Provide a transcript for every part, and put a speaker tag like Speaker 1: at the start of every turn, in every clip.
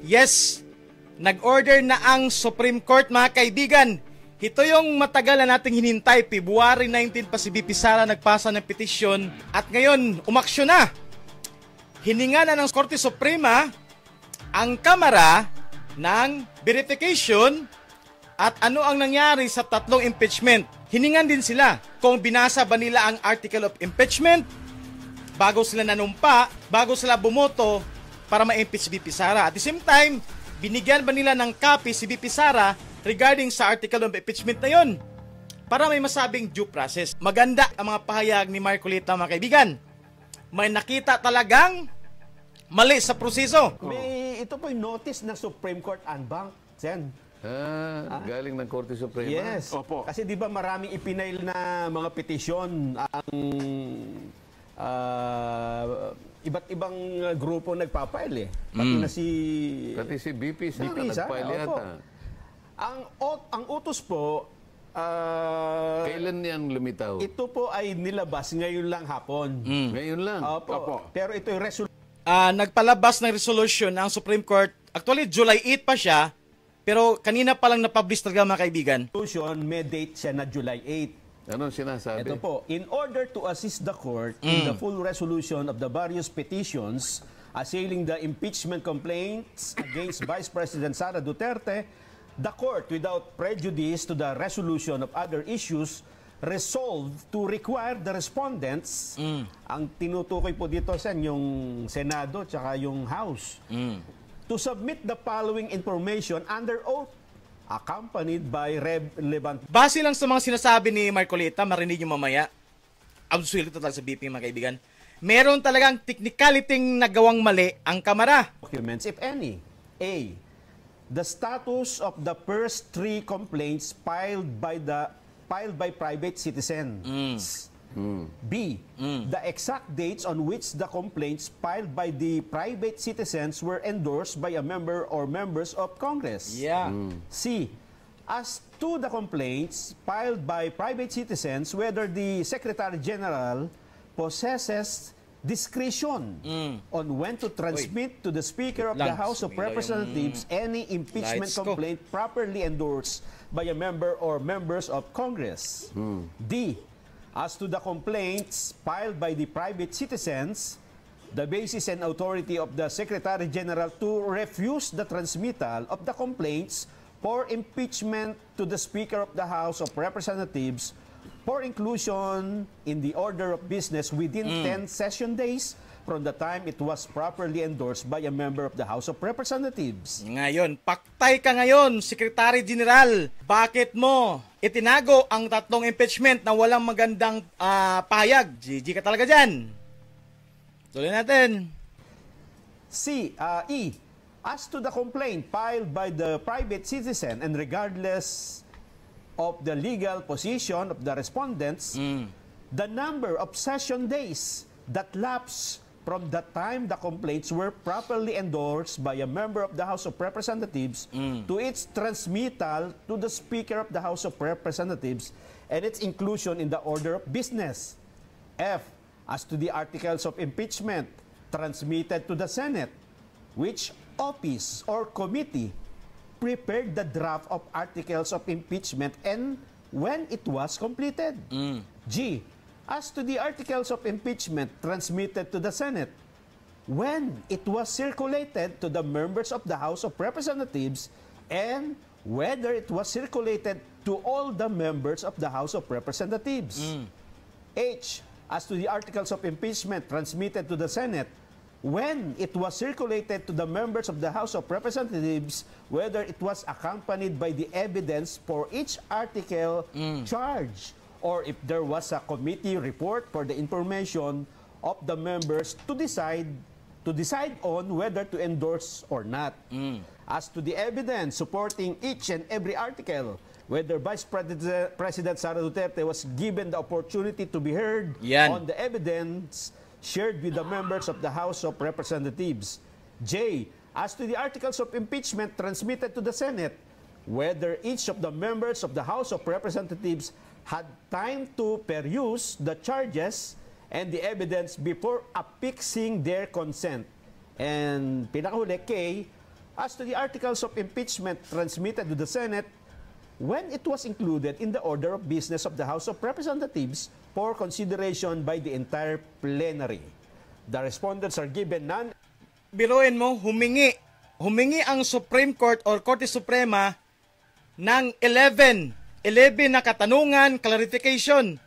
Speaker 1: Yes, nag-order na ang Supreme Court mga kaibigan. Ito yung matagal na nating hinintay. February 19 pa si VP Sara nagpasa ng petisyon at ngayon umaksyon na. Hininga na ng Korte Suprema ang Kamara ng verification at ano ang nangyari sa tatlong impeachment. Hiningan din sila kung binasa ba nila ang article of impeachment bago sila nanumpa, bago sila bumoto para ma-impeach si VP Sara. At the same time, binigyan ba nila ng copy si VP Sara regarding sa article of impeachment na yon para may masabing due process. Maganda ang mga pahayag ni Marcolita mga kaibigan. May nakita talagang mali sa proseso.
Speaker 2: Ito po yung notice ng Supreme Court Unbank, Sen.
Speaker 3: Galing ng Korte Suprema?
Speaker 2: Yes.
Speaker 4: Opo.
Speaker 2: Kasi di ba maraming ipinail na mga petisyon ang iba't ibang grupo nagpapail eh. Pati na
Speaker 3: Pati si BP Sara nagpile
Speaker 2: opo.
Speaker 3: yata.
Speaker 2: Ang utos po,
Speaker 3: Kailan yan lumitaw?
Speaker 2: ito po ay nilabas ngayon lang hapon.
Speaker 3: Ngayon lang?
Speaker 2: Opo. Pero ito yung
Speaker 1: Nagpalabas ng resolution ang Supreme Court. Actually, July 8 pa siya. Pero kanina pa lang napublish talaga mga kaibigan.
Speaker 2: resolution, may date siya na July 8.
Speaker 3: Anong sinasabi?
Speaker 2: Ito po, in order to assist the court in the full resolution of the various petitions assailing the impeachment complaints against Vice President Sara Duterte, the court, without prejudice to the resolution of other issues, resolved to require the respondents, ang tinutukoy po dito sa yung Senado tsaka yung House, to submit the following information under oath accompanied by relevant.
Speaker 1: Base lang sa mga sinasabi ni Marcolita, marinig nyo mamaya. Absolutely total sa BP mga kaibigan. Meron talagang technicality nagawang mali ang Kamara.
Speaker 2: Documents, if any. A. The status of the first three complaints filed by private citizens. B. The exact dates on which the complaints filed by the private citizens were endorsed by a member or members of Congress.
Speaker 1: Yeah.
Speaker 2: C. As to the complaints filed by private citizens, whether the Secretary General possesses discretion on when to transmit to the Speaker of the House of Representatives any impeachment complaint properly endorsed by a member or members of Congress. D. As to the complaints filed by the private citizens, the basis and authority of the Secretary General to refuse the transmittal of the complaints for impeachment to the Speaker of the House of Representatives for inclusion in the order of business within 10 session days from the time it was properly endorsed by a member of the House of Representatives.
Speaker 1: Ngayon, paktay ka ngayon, Secretary General. Bakit mo itinago ang tatlong impeachment na walang magandang pahayag? GG ka talaga dyan. Tuloy natin.
Speaker 2: C. E. As to the complaint filed by the private citizen and regardless of the legal position of the respondents, the number of session days that lapse from the time the complaints were properly endorsed by a member of the House of Representatives to its transmittal to the Speaker of the House of Representatives and its inclusion in the order of business. F. As to the articles of impeachment transmitted to the Senate, which office or committee prepared the draft of articles of impeachment and when it was completed. G. As to the articles of impeachment transmitted to the Senate, when it was circulated to the members of the House of Representatives and whether it was circulated to all the members of the House of Representatives. H. As to the articles of impeachment transmitted to the Senate, when it was circulated to the members of the House of Representatives, whether it was accompanied by the evidence for each article charged, or if there was a committee report for the information of the members to decide on whether to endorse or not. As to the evidence supporting each and every article, whether Vice President Sara Duterte was given the opportunity to be heard on the evidence shared with the members of the House of Representatives. J. As to the articles of impeachment transmitted to the Senate, whether each of the members of the House of Representatives had time to peruse the charges and the evidence before affixing their consent. And pinakahuli, K, as to the articles of impeachment transmitted to the Senate when it was included in the order of business of the House of Representatives for consideration by the entire plenary. The respondents are given none.
Speaker 1: Biruin mo, humingi ang Supreme Court or Korte Suprema ng 11 na katanungan, clarification.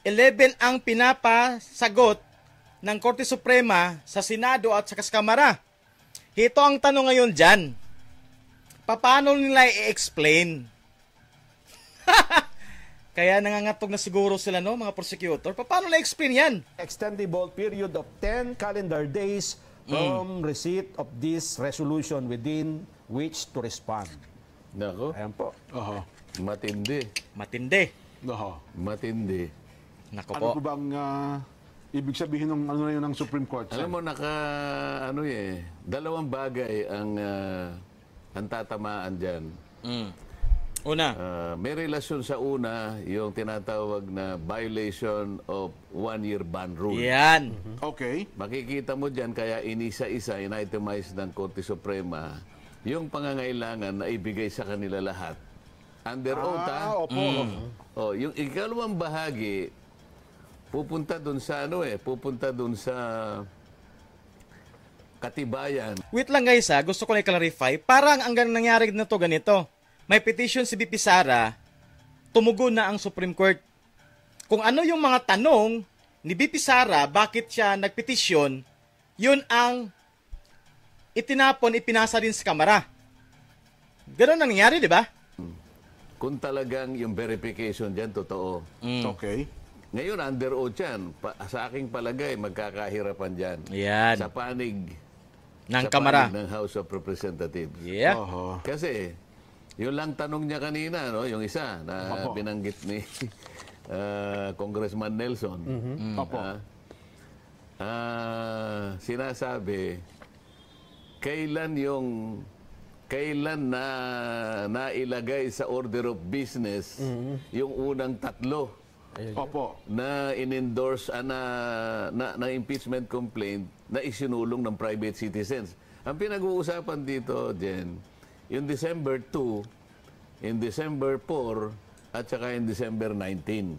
Speaker 1: 11 ang pinapasagot ng Korte Suprema sa Senado at sa Kamara. Ito ang tanong ngayon dyan. Paano nila i-explain? Kaya nangangatog na siguro sila, no, mga prosecutor. Paano nila i-explain yan?
Speaker 2: Extendable period of 10 calendar days from receipt of this resolution within which to respond.
Speaker 3: Nako,
Speaker 2: Ayan po.
Speaker 3: matindi.
Speaker 1: Matindi.
Speaker 3: Matindi.
Speaker 1: Nako
Speaker 4: Ano
Speaker 1: po.
Speaker 4: po bang ibig sabihin ng ano na yun ng Supreme Court?
Speaker 3: Alam mo, dalawang bagay ang tatamaan dyan.
Speaker 1: Una,
Speaker 3: May relasyon sa una, yung tinatawag na violation of one-year ban rule.
Speaker 1: yan.
Speaker 4: Okay.
Speaker 3: Makikita mo dyan, kaya inisa-isa, in-itemize ng Korte Suprema, yung pangangailangan na ibigay sa kanila lahat. Under oath,
Speaker 4: Opo.
Speaker 3: yung ikalawang bahagi, pupunta dun sa katibayan.
Speaker 1: Wait lang guys gusto ko na i-clarify. Parang ang nangyari na to ganito. May petition si BP Sara, tumugon na ang Supreme Court. Kung ano yung mga tanong ni BP Sara, bakit siya nagpetisyon, yun ang ipinasa din sa Kamara. Ganun ang nangyari, di ba?
Speaker 3: Kung talagang yung verification dyan, totoo.
Speaker 4: Okay.
Speaker 3: Ngayon, under oath yan. Sa aking palagay, magkakahirapan dyan.
Speaker 1: Yan.
Speaker 3: Sa panig
Speaker 1: Ng
Speaker 3: sa
Speaker 1: Kamara.
Speaker 3: panig ng House of Representatives.
Speaker 1: Yeah.
Speaker 3: Kasi, yun lang tanong niya kanina, no? Yung isa na binanggit ni Congressman Nelson.
Speaker 4: Opo.
Speaker 3: Sinasabi, kailan na nailagay sa order of business yung unang tatlo
Speaker 4: Opo.
Speaker 3: na in-endorse na impeachment complaint na isinulong ng private citizens. Ang pinag-uusapan dito, Jen, yung December 2, in December 4, at saka in December 19.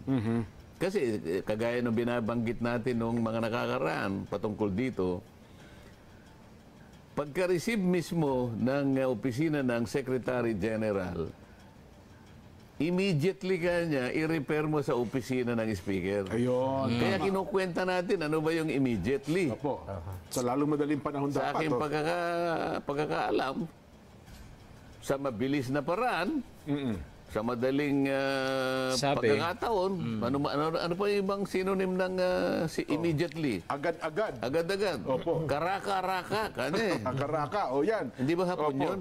Speaker 3: Kasi kagaya ng binabanggit natin nung mga nakakaraan patungkol dito, pagka-receive mismo ng opisina ng Secretary General, immediately kanya i-repair mo sa opisina ng Speaker.
Speaker 4: Ayun.
Speaker 3: Kaya kinukwenta natin ano ba yung immediately.
Speaker 4: Opo. Sa lalong madaling panahon
Speaker 3: Sa
Speaker 4: dapat.
Speaker 3: aking pagkakaalam, sa mabilis na paraan, sa madaling
Speaker 1: Sabi.
Speaker 3: pagkakataon, ano pa yung ibang synonym ng immediately?
Speaker 4: Agad-agad.
Speaker 3: Agad-agad.
Speaker 4: Opo.
Speaker 3: Karaka-raka. Kanya eh.
Speaker 4: Akaraka. O yan.
Speaker 3: Hindi ba hapon
Speaker 4: Opo.
Speaker 3: yun?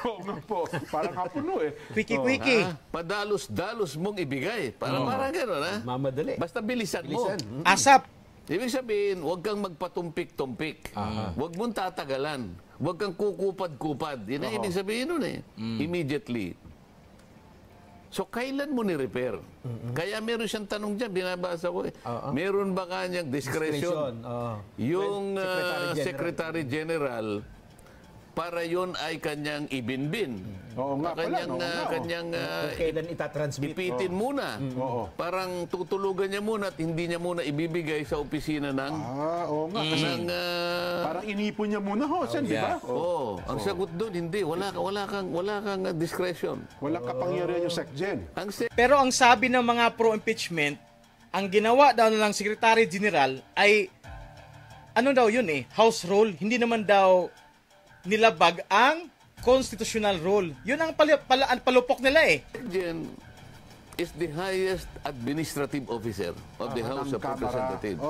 Speaker 4: Oo nga po. Parang hapuno eh.
Speaker 1: Quickie-quickie.
Speaker 3: Padalos-dalos mong ibigay. Parang gano'n, ha?
Speaker 2: Mamadali.
Speaker 3: Basta bilisan mo.
Speaker 1: Asap.
Speaker 3: Ibig sabihin, huwag kang magpatumpik-tumpik. Huwag mong tatagalan. Huwag kang kukupad-kupad. Yan ang ibig sabihin nun eh. Immediately. So, kailan mo ni-repair? Kaya meron siyang tanong dyan, binabasa ko eh. Meron ba kanyang discretion? Yung Secretary General, para yon ay kanyang ibinbin.
Speaker 4: Oo nga pala.
Speaker 3: Kanyang
Speaker 2: Kailan itatransmit?
Speaker 3: ipitin muna.
Speaker 4: Oo.
Speaker 3: Parang tutulugan niya muna at hindi niya muna ibibigay sa opisina ng
Speaker 4: Oo nga. Kasi parang inipon niya muna ho. Di ba?
Speaker 3: ang sagot doon hindi wala kang discretion.
Speaker 4: Walang kapangyarihan yung SecGen.
Speaker 3: Ang
Speaker 1: Pero ang sabi ng mga pro-impeachment, ang ginawa daw ng Secretary General ay, ano daw yun House rule. Hindi naman daw nilabag ang constitutional rule. Yun ang palupok nila
Speaker 3: SecGen is the highest administrative officer of the House of Representatives.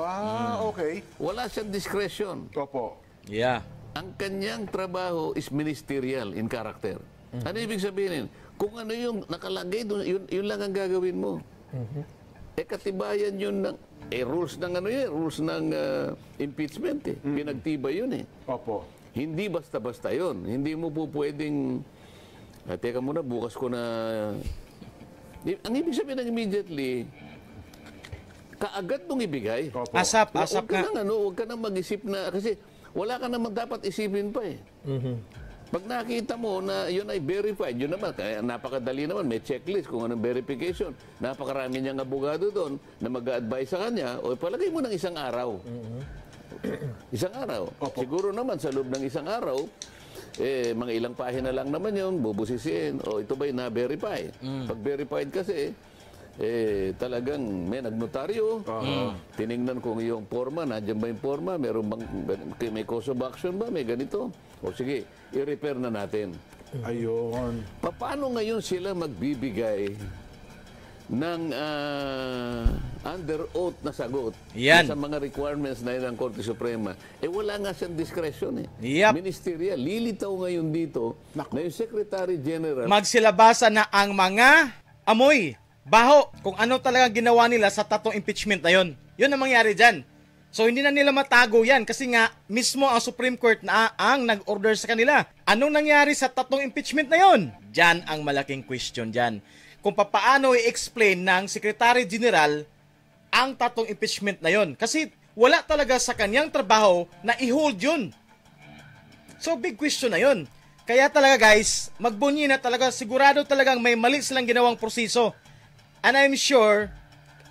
Speaker 4: Okay.
Speaker 3: Wala siyang discretion.
Speaker 4: Opo.
Speaker 1: Yeah.
Speaker 3: Ang kanyang trabaho is ministerial in character. Ano ibig sabihin? Kung ano yung nakalagay doon, yun lang ang gagawin mo. Katibayan yun ng rules ng rules ng impeachment Pinagtibay yun
Speaker 4: Opo.
Speaker 3: Hindi basta-basta yun. Hindi mo po pwedeng teka muna, bukas ko na ang ibig sabihin ng immediately kaagad mong ibigay.
Speaker 4: Opo.
Speaker 1: Asap
Speaker 3: Huwag
Speaker 1: nga.
Speaker 3: ka nang mag-isip na kasi wala ka naman dapat isipin pa Pag nakita mo na yun ay verified, yun naman, kaya napakadali naman, may checklist kung anong verification. Napakarami niyang abogado doon na mag-a-advise sa kanya, o palagay mo ng isang araw. Isang araw. Siguro naman sa loob ng isang araw, mga ilang pahina lang naman yun, bubusisiin, o ito ba'y na-verify? Pag verified kasi, talagang may nagnotaryo, tiningnan kung yung forma, nandiyan ba yung forma, may cause of action ba, may ganito. O sige, i-repair na natin.
Speaker 4: Ayun.
Speaker 3: Paano ngayon sila magbibigay ng under oath na sagot
Speaker 1: Yan.
Speaker 3: sa mga requirements na yun ng Korte Suprema? Wala nga siyang discretion.
Speaker 1: Yep.
Speaker 3: Ministerial. Lilitaw ngayon dito na yung Secretary General
Speaker 1: Magsilabasa na ang mga amoy, baho, kung ano talaga ginawa nila sa tatong impeachment na yon. Yun ang mangyari dyan. So hindi na nila matago yan kasi nga mismo ang Supreme Court na ang nag-order sa kanila. Anong nangyari sa tatong impeachment na yon? Dyan ang malaking question dyan. Kung paano i-explain ng Secretary General ang tatong impeachment na yon. Kasi wala talaga sa kanyang trabaho na i-hold yun. So big question na yon. Kaya talaga guys, magbunyi na talaga, sigurado talagang may mali silang ginawang proseso. And I'm sure,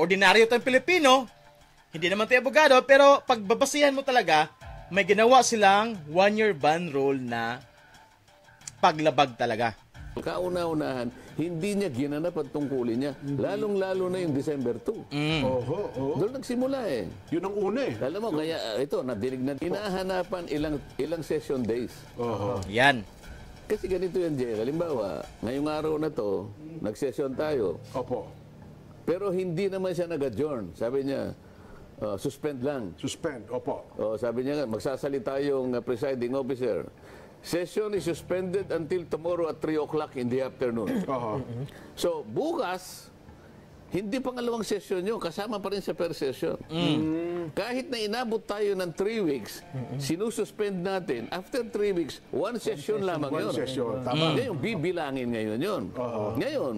Speaker 1: ordinaryo tayong Pilipino, hindi naman tayo abogado, pero pagbabasihan mo talaga, may ginawa silang 1-year ban rule na paglabag talaga.
Speaker 3: kauna-unahan, hindi niya ginanap ang tungkulin niya. Lalong-lalo na yung December 2. Doon nagsimula eh.
Speaker 4: Yun ang una eh.
Speaker 3: Alam mo, kaya ito, nadinig na hinahanapan ilang session days.
Speaker 1: Yan.
Speaker 3: Kasi ganito yan, Jay. Halimbawa, ngayong araw na to, nag-session tayo.
Speaker 4: Opo.
Speaker 3: Pero hindi naman siya nag-adjourn. Sabi niya, suspend lang.
Speaker 4: Suspend, opo.
Speaker 3: Sabi niya, magsasalita yung presiding officer. Session is suspended until tomorrow at 3 o'clock in the afternoon. So, bukas, hindi pangalawang session yun. Kasama pa rin sa per session. Kahit na inabot tayo ng 3 weeks, sinususpend natin. After 3 weeks, 1 session lamang yun.
Speaker 4: One session, tama.
Speaker 3: Ngayon, bibilangin ngayon yun. Ngayon,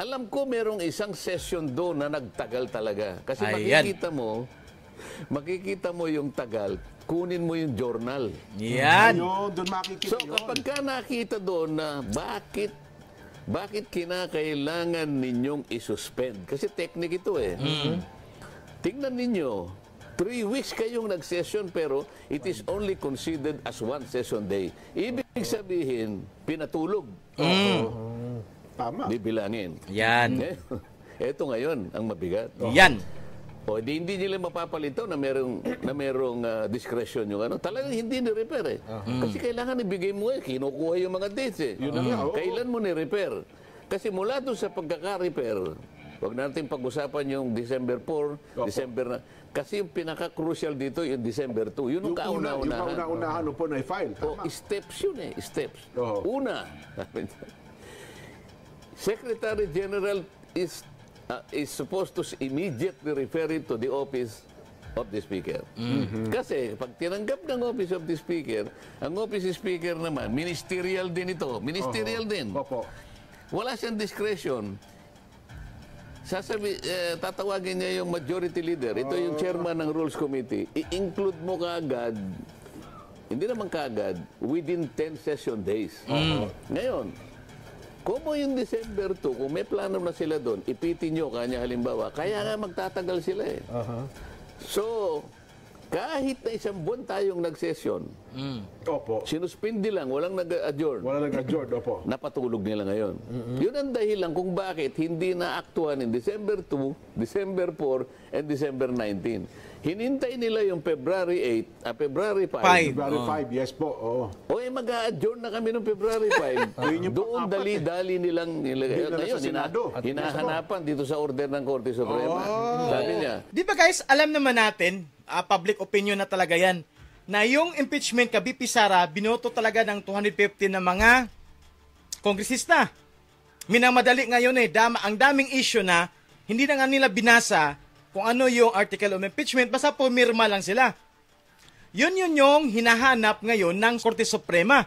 Speaker 3: alam ko merong isang session doon na nagtagal talaga. Kasi makikita mo yung tagal, kunin mo yung journal.
Speaker 1: Yan.
Speaker 4: Ayun, doon makikita
Speaker 3: So kapag ka nakita doon na bakit kinakailangan ninyong isuspend? Kasi technique ito eh. Tingnan ninyo, 3 weeks kayong nag-session pero it is only considered as 1 session day. Ibig sabihin, pinatulog.
Speaker 4: Tama.
Speaker 3: Bibilangin.
Speaker 1: Yan.
Speaker 3: Ito ngayon ang mabigat.
Speaker 1: Yan.
Speaker 3: O hindi nila mapapalito na merong discretion yung ano. Talagang hindi ni-repair eh. Kasi kailangan ibigay mo kinukuha yung mga dates eh. Kailan mo ni-repair? Kasi mula doon sa pagkaka-repair, huwag natin pag-usapan yung December 4, December na. Kasi yung pinaka-crucial dito yung December 2. Yun ang kauna-unahan.
Speaker 4: Yung kauna-unahan po na i-file. Tama.
Speaker 3: Steps yun eh. Steps. Una, Secretary General is supposed to immediately refer it to the office of the Speaker. Kasi pag tinanggap ng office of the Speaker, ang office of Speaker naman, ministerial din ito. Ministerial din. Wala siyang discretion. Tatawagin niya yung majority leader. Ito yung chairman ng Rules Committee. I-include mo kaagad, hindi naman kaagad, within 10 session days. Ngayon, kung yung December 2, kung may plano na sila doon, ipitin nyo kanya halimbawa, kaya nga magtatagal sila eh. So, kahit na 1 buwan tayong nag-session, sinuspindi lang, walang nag-adjourn.
Speaker 4: Walang nag-adjourn, opo.
Speaker 3: Napatulog nila ngayon. Yun ang dahilan kung bakit hindi na-aktuhan in December 2, December 4, and December 19. Hinintay nila yung February 8, February 5.
Speaker 4: February 5, yes po.
Speaker 3: Mag-a-adjourn na kami noong February 5. Doon dali-dali nilang nilagay. Ngayon, hinahanapan dito sa order ng Korte Suprema. Sabi niya.
Speaker 1: Di ba guys, alam naman natin, public opinion na talaga yan, na yung impeachment ka BP Sara, binoto talaga ng 250 na mga kongresista. Minamadali ngayon ang daming issue na hindi na nga nila binasa kung ano yung article of impeachment, basta pumirma lang sila. Yun yung hinahanap ngayon ng Korte Suprema.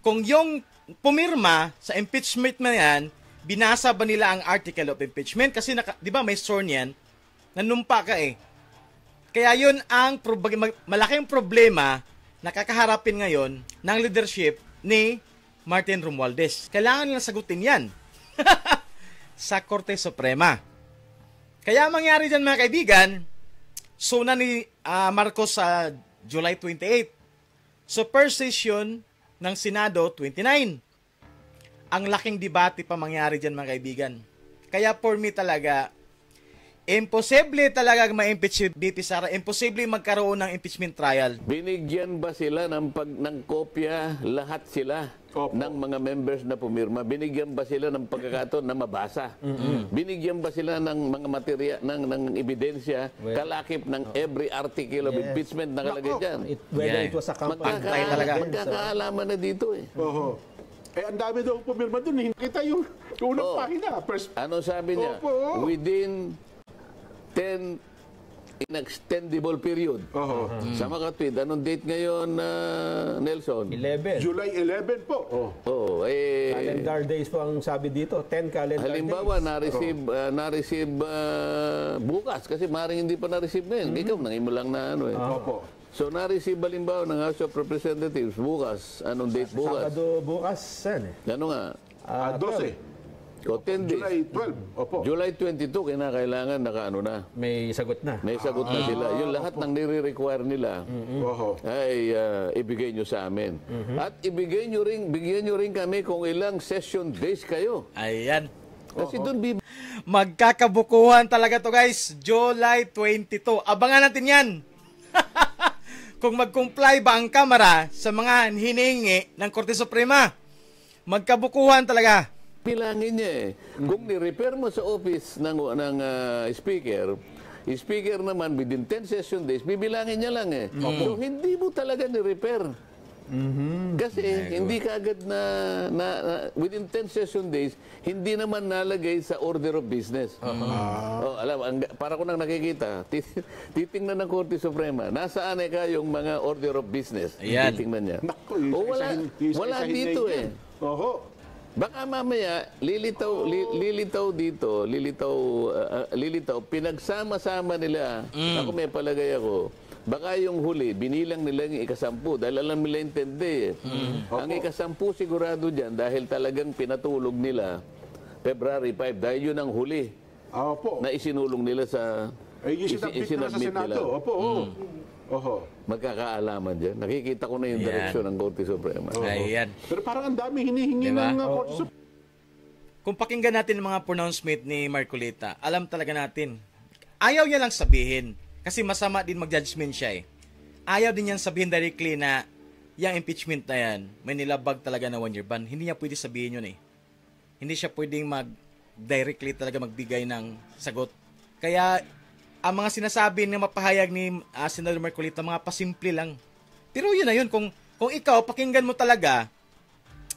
Speaker 1: Kung yung pumirma sa impeachment na yan, binasa ba nila ang article of impeachment? Kasi di ba may sworn yan, nanumpa ka eh. Kaya yun ang malaking problema na kakaharapin ngayon ng leadership ni Martin Romualdez. Kailangan nilang sagutin yan sa Korte Suprema. Kaya mangyari dyan mga kaibigan, suna ni Marcos sa July 28. So first session ng Senado, 29. Ang laking debate pa mangyari dyan mga kaibigan. Kaya for me talaga, imposible talaga ma-impeach si BP Sara. Imposible magkaroon ng impeachment trial.
Speaker 3: Binigyan ba sila ng kopya, lahat sila ng mga members na pumirma? Binigyan ba sila ng pagkakataon na mabasa? Binigyan ba sila ng mga material, ng ebidensya, kalakip ng every article of impeachment na kalagay dyan?
Speaker 2: Whether it was a campaign.
Speaker 3: Magkakaalaman na dito eh.
Speaker 4: Ang dami daw pumirma doon. Kita yung unang pahina.
Speaker 3: Ano sabi niya? Within 10 inextendable period. Sa mga tweet, anong date ngayon, Nelson?
Speaker 2: 11.
Speaker 4: July 11 po.
Speaker 2: Calendar days po ang sabi dito. 10 calendar
Speaker 3: halimbawa,
Speaker 2: days.
Speaker 3: na-receive bukas kasi maaaring hindi pa na-receive ngayon. Ikaw, nangin mo lang na ano eh. So, na-receive halimbawa ng House of Representatives bukas. Anong date bukas?
Speaker 2: Sabado bukas, sen.
Speaker 3: Ano nga?
Speaker 4: 12.
Speaker 3: O 10 days.
Speaker 4: July 12. Opo.
Speaker 3: July 22, kinakailangan nakaano na.
Speaker 2: May sagot na.
Speaker 3: May sagot na sila. Yung lahat ng nire-require nila ay ibigay nyo sa amin. At bigyan nyo rin kami kung ilang session days kayo.
Speaker 1: Ayan.
Speaker 3: Kasi doon
Speaker 1: Magkakabukuhan talaga to guys. July 22. Abangan natin yan. Kung mag-comply ba ang Kamara sa mga hinihingi ng Korte Suprema. Magkabukuhan talaga.
Speaker 3: Bilangin niya eh. Kung ni-repair mo sa office ng speaker naman within 10 session days, bibilangin niya lang eh. So hindi mo talaga ni-repair. Kasi hindi kaagad na within 10 session days, hindi naman nalagay sa order of business. Para ko nang nakikita, titingnan ng Korte Suprema, nasaan yung mga order of business?
Speaker 1: Ayan.
Speaker 3: Titingnan niya.
Speaker 4: Naku,
Speaker 3: Wala dito eh. Baka mamaya, lilitaw, pinagsama-sama nila, ako may palagay ako, baka yung huli, binilang nila yung ika-10 dahil alam nila intindi eh. Ang ika-10 sigurado dyan dahil talagang pinatulog nila February 5 dahil yun ang huli na isinulong nila sa
Speaker 4: isinabmit nila.
Speaker 3: Magkakaalaman dyan. Nakikita ko na yung direksyon ng Korte Suprema.
Speaker 1: Ayan.
Speaker 4: Pero parang ang dami hinihingi ng Korte Suprema.
Speaker 1: Kung pakinggan natin ang mga pronouncement ni Marcolita, alam talaga natin. Ayaw niya lang sabihin. Kasi masama din mag-judgment siya eh. Ayaw din niyang sabihin directly na yung impeachment na yan, may nilabag talaga na 1-year ban. Hindi niya pwede sabihin yun eh. Hindi siya pwedeng directly talaga magbigay ng sagot. Kaya, ang mga sinasabi ng mapahayag ni Senator Marcolita, mga pasimple lang. Pero yun na yun, kung ikaw, pakinggan mo talaga,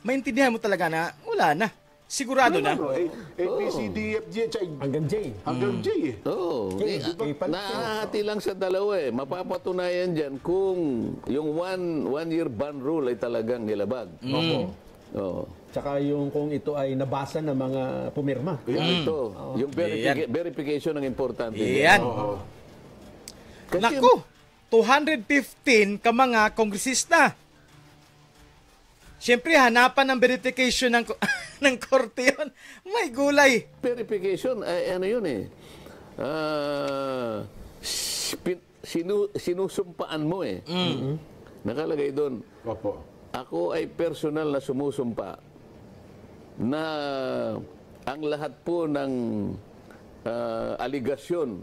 Speaker 1: maintindihan mo talaga na wala na. Sigurado na.
Speaker 4: A, B, C, D, F, G,
Speaker 2: hanggang J.
Speaker 4: Hanggang J eh.
Speaker 3: Nakahati lang sa dalawa eh. Mapapatunayan dyan kung yung one-year ban rule ay talagang nilabag.
Speaker 2: Tsaka yung kung ito ay nabasa ng mga pumirma.
Speaker 3: Ito. Yung verification ang importante.
Speaker 1: Yan. Naku! 215 ka mga kongresista. Siyempre, hanapan ng verification ng korte yun. May gulay.
Speaker 3: Verification, ano yun eh. Sinusumpaan mo eh. Nakalagay doon. Ako ay personal na sumusumpa na ang lahat po ng aligasyon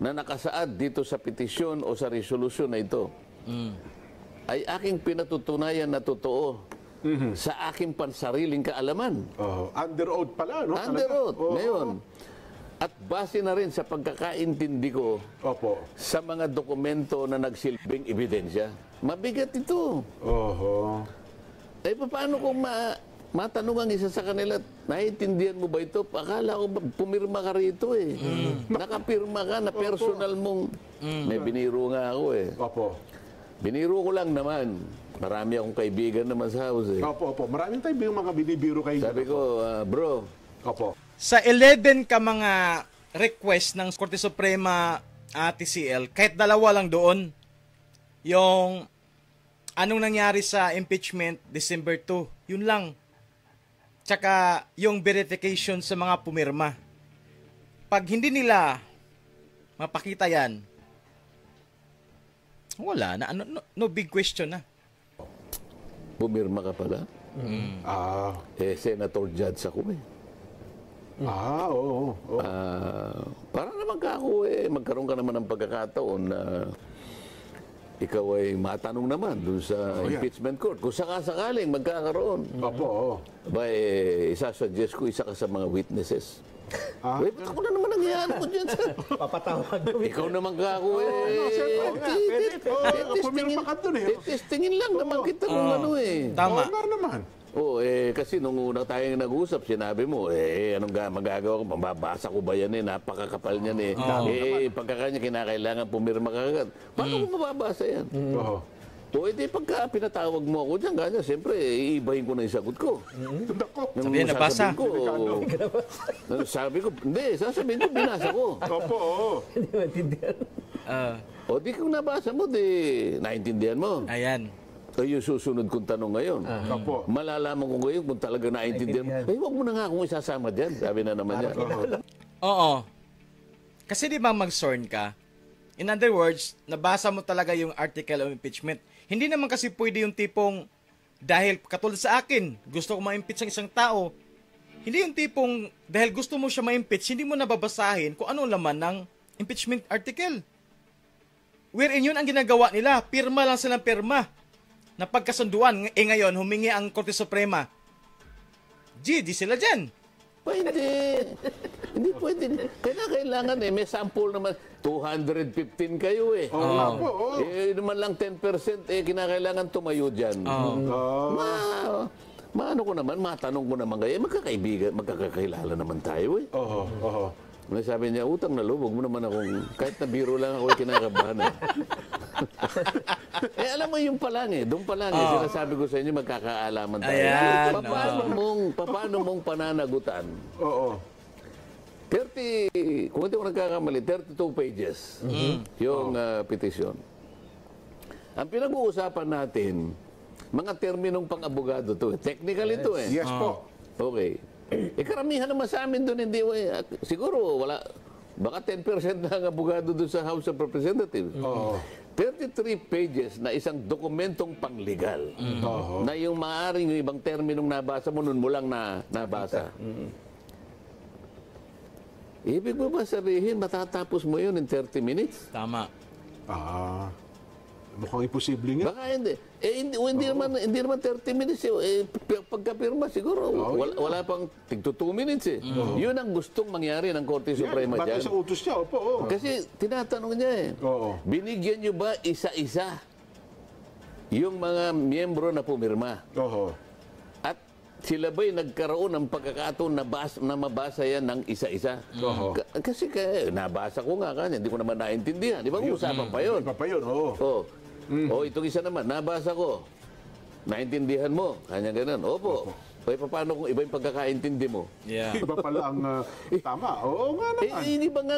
Speaker 3: na nakasaad dito sa petisyon o sa resolusyon na ito ay aking pinatutunayan na totoo sa aking pansariling kaalaman.
Speaker 4: Under oath pala, no?
Speaker 3: Under oath. Ngayon, at base na rin sa pagkakaintindi ko sa mga dokumento na nagsilbing ebidensya. Mabigat ito. Eh, paano kung matanong ang isa sa kanila, naiintindihan mo ba ito? Akala ko pumirma ka rito eh. Nakapirma ka na personal mong... May biniro nga ako eh. Biniro ko lang naman. Marami akong kaibigan naman sa house eh.
Speaker 4: Maraming tayong mga binibiro kayo.
Speaker 3: Sabi ko, bro.
Speaker 1: Sa 11 ka mga request ng Korte Suprema TCL, kahit dalawa lang doon, yung anong nangyari sa impeachment December 2. Yun lang. Tsaka yung verification sa mga pumirma. Pag hindi nila mapakita yan, wala na. No big question na.
Speaker 3: Pumirma ka pala?
Speaker 4: Ah,
Speaker 3: Senator Judge ako eh.
Speaker 4: oo.
Speaker 3: Para naman ka ako magkaroon ka naman ng pagkakataon na ikaw ay matanong naman dun sa impeachment court. Kung sakasakaling magkakaroon.
Speaker 4: Opo, oo.
Speaker 3: Ba, isasuggest ko isa ka sa mga witnesses. Ba't ako na naman nangyayari ko dyan, sir?
Speaker 5: Papatawag
Speaker 3: Ikaw naman ka ako
Speaker 4: Pumirma ka dun eh.
Speaker 3: Testingin lang naman kita kung ano eh.
Speaker 1: Tama.
Speaker 4: Oo nga naman.
Speaker 3: Kasi nung una tayong nag-usap, sinabi mo, anong magagawa ko? Pambabasa ko ba yan eh? Napakakapal niyan eh. Pagkakanya kinakailangan pumirma ka agad. Paano ko mababasa yan?
Speaker 4: Oo.
Speaker 3: Pagka pinatawag mo ako dyan, ganyan, siyempre, iibahin ko na yung sagot ko.
Speaker 4: Nako.
Speaker 1: Sabihin, nabasa.
Speaker 3: Sabi ko, hindi, sasabihin ko, binasa ko.
Speaker 4: Opo, oo.
Speaker 5: Hindi maintindihan.
Speaker 3: O di kung nabasa mo, di naintindihan mo.
Speaker 1: Ayan.
Speaker 3: O yung susunod kong tanong ngayon.
Speaker 4: Opo.
Speaker 3: Malalaman ko ngayon kung talaga naintindihan mo. Huwag mo na nga akong isasama dyan. Sabi na naman niya.
Speaker 1: Oo. Kasi di ba mag-sworn ka? In other words, nabasa mo talaga yung article of impeachment. Hindi naman kasi pwede yung tipong, dahil katulad sa akin, gusto ko ma-impeach ang isang tao. Hindi yung tipong, dahil gusto mo siya ma-impeach, hindi mo nababasahin kung ano laman ng impeachment article. Wherein yun ang ginagawa nila. Pirma lang silang pirma. Na pagkasunduan, ngayon, humingi ang Korte Suprema. GG sila dyan.
Speaker 3: Hindi pwede. Kailangan may sample naman. 215 kayo eh.
Speaker 4: Oo nga po, oo.
Speaker 3: Naman lang 10% kinakailangan tumayo dyan. Maano ko naman, matanong ko naman kayo. Magkakaibigan, magkakakilala naman tayo eh.
Speaker 4: Oo, oo.
Speaker 3: Sabi niya, utang na loob, huwag mo naman akong, kahit na biro lang ako, kinakabahan eh. Alam mo yung pa lang eh, doon pa lang eh, sinasabi ko sa inyo, magkakaalaman tayo.
Speaker 1: Ayan,
Speaker 3: Paano mong pananagutan?
Speaker 4: Oo.
Speaker 3: 30, kung hindi ko nagkakamali, 32 pages yung petition. Ang pinag-uusapan natin, mga terminong pang-abogado to. Technical ito eh.
Speaker 4: Yes po.
Speaker 3: Okay. Karamihan naman sa amin doon, hindi, siguro wala, baka 10% na ang abogado doon sa House of Representatives. 33 pages na isang dokumentong panglegal. Na yung maaaring yung ibang terminong nabasa mo, nun mo lang nabasa. Ibig mo ba sabihin, matatapos mo yun in 30 minutes?
Speaker 1: Tama.
Speaker 4: Mukhang imposible nga.
Speaker 3: Baka hindi. Hindi naman 30 minutes. Pagkapirma siguro, wala pang tigto 2 minutes eh. Yun ang gustong mangyari ng Korte Suprema
Speaker 4: Bakit
Speaker 3: dyan.
Speaker 4: sa utos niya? Opo, oo.
Speaker 3: Kasi tinatanong niya eh,
Speaker 4: Oo.
Speaker 3: binigyan niyo ba isa-isa yung mga miyembro na pumirma?
Speaker 4: Oo.
Speaker 3: At sila ba'y nagkaroon ng pagkakataon na mabasa yan ng isa-isa? Kasi nabasa ko nga kanya, hindi ko naman naintindihan. Di ba usapan pa yun?
Speaker 4: Iba pa yun, oo.
Speaker 3: Itong isa naman, nabasa ko. Naintindihan mo? Kanya ganun. Opo. Paano kung iba yung pagkakaintindi mo?
Speaker 1: Yeah.
Speaker 4: Iba pala ang tama. Oo nga naman.
Speaker 3: Hindi ba nga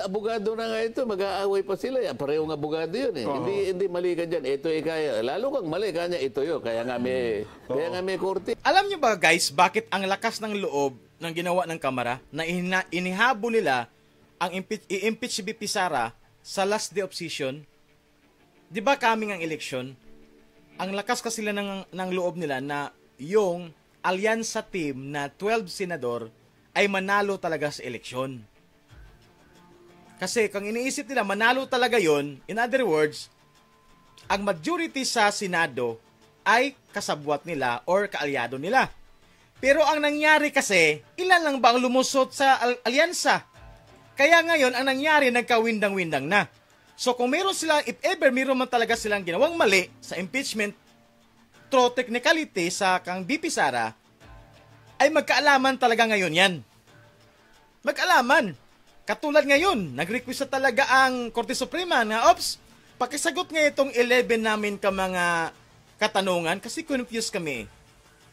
Speaker 3: abogado na nga ito, mag-aaway pa sila. Parehong abogado yun eh. Hindi mali ka dyan. Ito kaya. Lalo kang mali, kanya ito yun. Kaya nga may korte.
Speaker 1: Alam niyo ba guys, bakit ang lakas ng loob ng ginawa ng Kamara na inihabo nila ang i-impeach si BP Sara sa last day of session? Di ba coming ang election? Ang lakas kasi sila ng loob nila na yung alyansa team na 12 senador ay manalo talaga sa eleksyon. Kasi kung iniisip nila manalo talaga yon, in other words, ang majority sa Senado ay kasabwat nila or kaalyado nila. Pero ang nangyari kasi, ilan lang ba ang lumusot sa alyansa? Kaya ngayon, ang nangyari, nagkawindang-windang na. So kung meron sila, if ever meron man talaga silang ginawang mali sa impeachment, through technicality sa kang BP Sara, ay magkaalaman talaga ngayon yan. Magkaalaman. Katulad ngayon, nag-request na talaga ang Korte Suprema na, ops, pakisagot nga itong 11 namin ka mga katanungan kasi confused kami.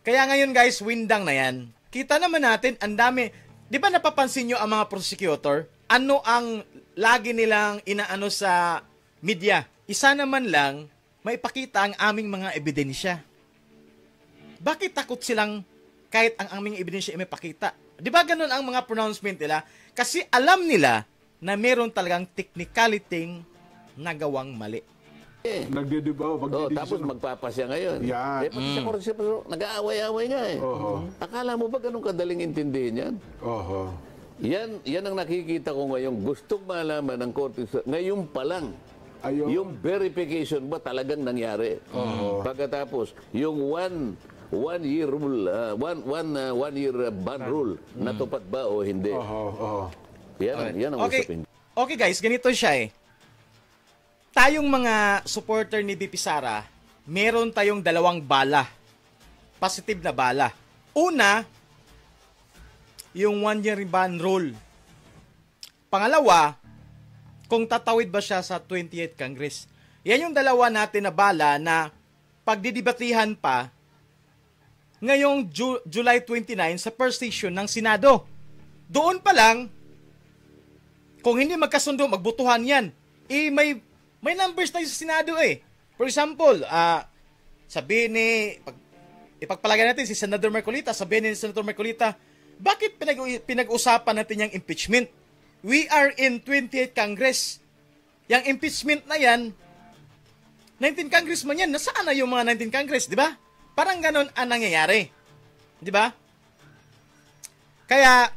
Speaker 1: Kaya ngayon guys, windang na yan. Kita naman natin, ang dami. Di ba napapansin nyo ang mga prosecutor? Ano ang lagi nilang inaano sa media? Isa naman lang, maipakita ang aming mga ebidensya. Bakit takot silang kahit ang aming ebidensya ay maipakita? Di ba ganun ang mga pronouncement nila? Kasi alam nila na meron talagang technicality nagawang mali.
Speaker 4: Nagdidibaw.
Speaker 3: Tapos magpapasya ngayon.
Speaker 4: Yan.
Speaker 3: Pati sa korte, nag-aaway-aaway nga eh. Akala mo ba ganun kadaling intindihin yan?
Speaker 4: Oho.
Speaker 3: Yan ang nakikita ko ngayon. Gustong malaman ng korte. Ngayon pa lang.
Speaker 4: Ayun.
Speaker 3: Yung verification ba talagang nangyari? Pagkatapos, yung one year rule, one year ban rule, natupad ba o hindi?
Speaker 4: Oho.
Speaker 3: Yan ang usapin.
Speaker 1: Okay guys, ganito siya eh. Tayong mga supporter ni BP Sara, meron tayong dalawang bala. Positive na bala. Una, yung 1 year ban rule. Pangalawa, kung tatawid ba siya sa 28th Congress. Yan yung dalawa natin na bala na pagdidibatihan pa ngayong July 29 sa first session ng Senado. Doon pa lang, kung hindi magkasundo, magbutuhan yan. May numbers tayo sa Senado eh. For example, sabihin ni, ipagpalagay natin si Senator Marcolita, sabihin ni Senator Marcolita, bakit pinag-usapan natin yung impeachment? We are in 28th Congress. Yung impeachment na yan, 19 congressman yan, nasaan na yung mga 19 Congress, di ba? Parang ganon ang nangyayari. Di ba? Kaya,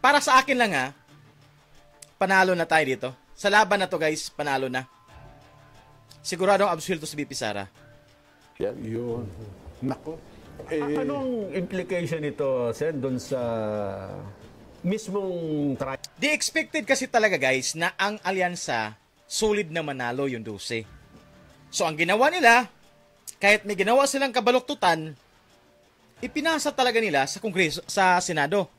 Speaker 1: para sa akin lang panalo na tayo dito. Sa laban na to guys, panalo na. Siguradong absuelto si BP Sara.
Speaker 4: Yun. Nako.
Speaker 2: Anong implication nito, Sen, doon sa mismong trial?
Speaker 1: Di expected kasi talaga guys na ang alyansa solid na manalo yung 12. So ang ginawa nila, kahit may ginawa silang kabaluktutan, ipinasa talaga nila sa Kongreso, sa Senado.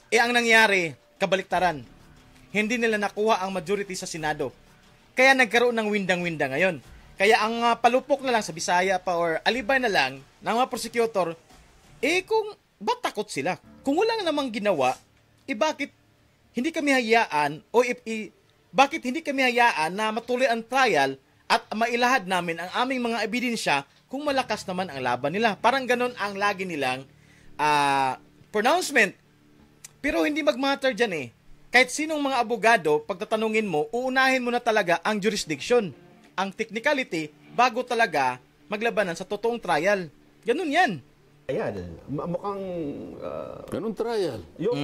Speaker 1: Ang nangyari, kabaliktaran. Hindi nila nakuha ang majority sa Senado. Kaya nagkaroon ng windang-windang ngayon. Kaya ang palupok na lang sa Bisaya pa or alibay na lang ng mga prosecutor, kung ba't takot sila? Kung wala namang ginawa, bakit hindi kami hayaan bakit hindi kami hayaan na matuloy ang trial at mailahad namin ang aming mga ebidensya kung malakas naman ang laban nila? Parang ganon ang lagi nilang pronouncement. Pero hindi mag-matter dyan eh. Kahit sinong mga abogado, pagtatanungin mo, uunahin mo na talaga ang jurisdiction, ang technicality, bago talaga maglabanan sa totoong trial. Ganun yan.
Speaker 2: Ayan, mukhang...
Speaker 3: Ganun trial.
Speaker 2: yung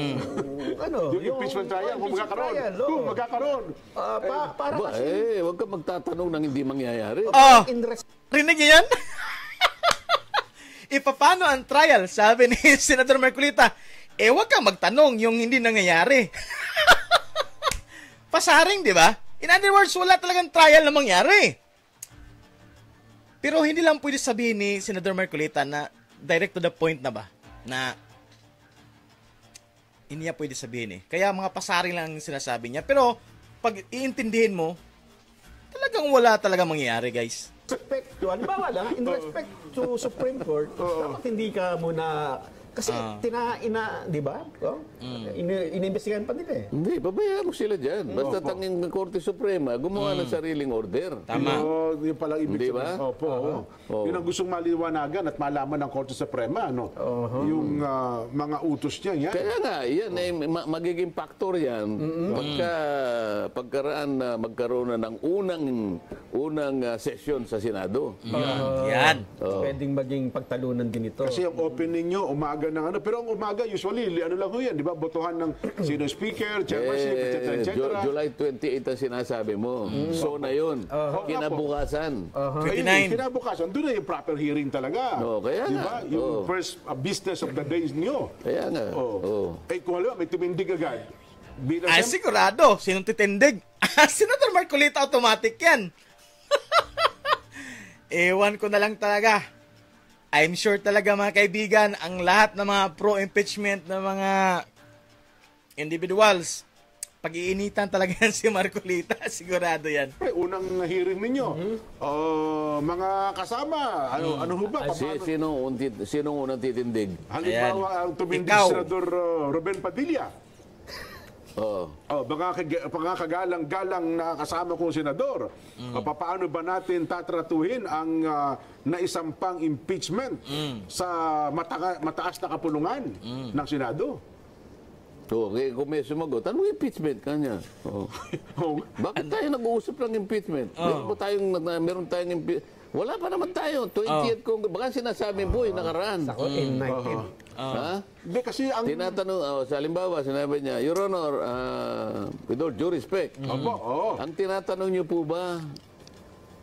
Speaker 4: impeachment trial, kung magkakaroon.
Speaker 2: trial,
Speaker 4: Kung magkakaroon.
Speaker 2: Para
Speaker 3: Ba,
Speaker 2: kasi...
Speaker 3: huwag ka magtatanong ng hindi mangyayari.
Speaker 2: in res-
Speaker 1: Rinig niyo yan? Ipapano ang trial? Sabi ni Senator Marcolita, huwag kang magtanong yung hindi nangyayari. Pasaring, di ba? In other words, wala talagang trial na mangyari. Pero hindi lang pwede sabihin ni Senator Marcolita na direct to the point na ba? Na hindi niya pwede sabihin eh. Kaya mga pasaring lang sinasabi niya. Pero pag iintindihin mo, talagang wala talaga mangyayari, guys.
Speaker 2: respect to, halimbawa lang, in respect to Supreme Court, dapat hindi ka muna, kasi di ba? Inimbestigahan pa nila eh.
Speaker 3: Hindi, babayaan mo sila dyan. Basta tanging ng Korte Suprema, gumawa ng sariling order.
Speaker 1: Tama.
Speaker 4: Yun palang ibig
Speaker 3: Hindi ba?
Speaker 4: sabihin. Opo. Yun ang gustong maliwanagan at malaman ng Korte Suprema. Yung mga utos niya. Yan.
Speaker 3: Kaya nga, yan ay magiging factor yan. Pagkaraan na magkaroon na ng unang session sa Senado.
Speaker 1: Yan.
Speaker 2: Pwedeng maging pagtalunan din ito.
Speaker 4: Kasi ang opening nyo, umaga ng pero ang umaga, usually, ano lang ho yan, di ba? Botohan ng sino speaker, chairmanship, etc.
Speaker 3: July 28 ang sinasabi mo. So na yun. Kinabukasan.
Speaker 1: 29.
Speaker 4: Kinabukasan, doon na yung proper hearing talaga.
Speaker 3: Kaya
Speaker 4: di
Speaker 3: nga.
Speaker 4: ba? Yung first business of the day nyo.
Speaker 3: Kaya nga.
Speaker 4: Kung halimbawa, may tumindig agad.
Speaker 1: Sigurado. Sinong titindig? Senator Marcolita, automatic yan. Ewan ko na lang talaga. I'm sure talaga mga kaibigan, ang lahat ng mga pro-impeachment na mga individuals, pag-iinitan talaga yan si Marcolita, sigurado yan.
Speaker 4: Unang hearing ninyo, mga kasama, ano ho ba?
Speaker 3: Sinong unang titindig?
Speaker 4: Halimbawa, ang tumindig
Speaker 1: Ikaw.
Speaker 4: si Senador Ruben Padilla. mga kagalang-galang na kasama kong senador, paano ba natin tatratuhin ang naisampang impeachment sa mataas na kapulungan ng Senado?
Speaker 3: Okay, kung may sumagot, anong impeachment kanya? Bakit tayo nag-uusap ng impeachment? Meron tayong impeachment. Wala pa naman tayo. 20th Congress. Baka sinasabi po yung nakaraan.
Speaker 5: Ako, in 19.
Speaker 3: Ha?
Speaker 4: Hindi, kasi ang...
Speaker 3: Tinatanong, sa halimbawa, sinabi niya, Your Honor, with all due respect, ang tinatanong niyo po ba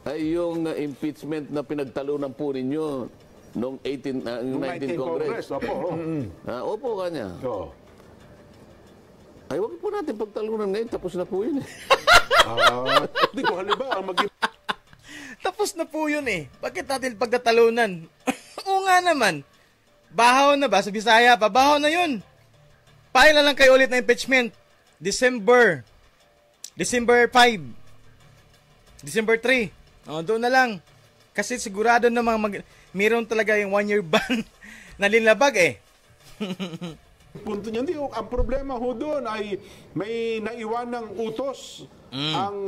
Speaker 3: ay yung impeachment na pinagtalunan po ninyo noong 19th Congress? Opo kanya. Ay, wag po natin pagtalunan ngayon. Tapos na po yun.
Speaker 4: Hindi ko halimbawa,
Speaker 1: Tapos na po yun eh. Bakit natin pagtatalunan? Oo nga naman. Bahaw na ba? Sa Bisaya pa, bahaw na yun. File na lang kayo ulit na impeachment. December 5. December 3. Doon na lang. Kasi sigurado na mayroon talaga yung 1-year ban na linlabag eh.
Speaker 4: Punto niya, hindi. Ang problema ho doon ay may naiwanang utos ang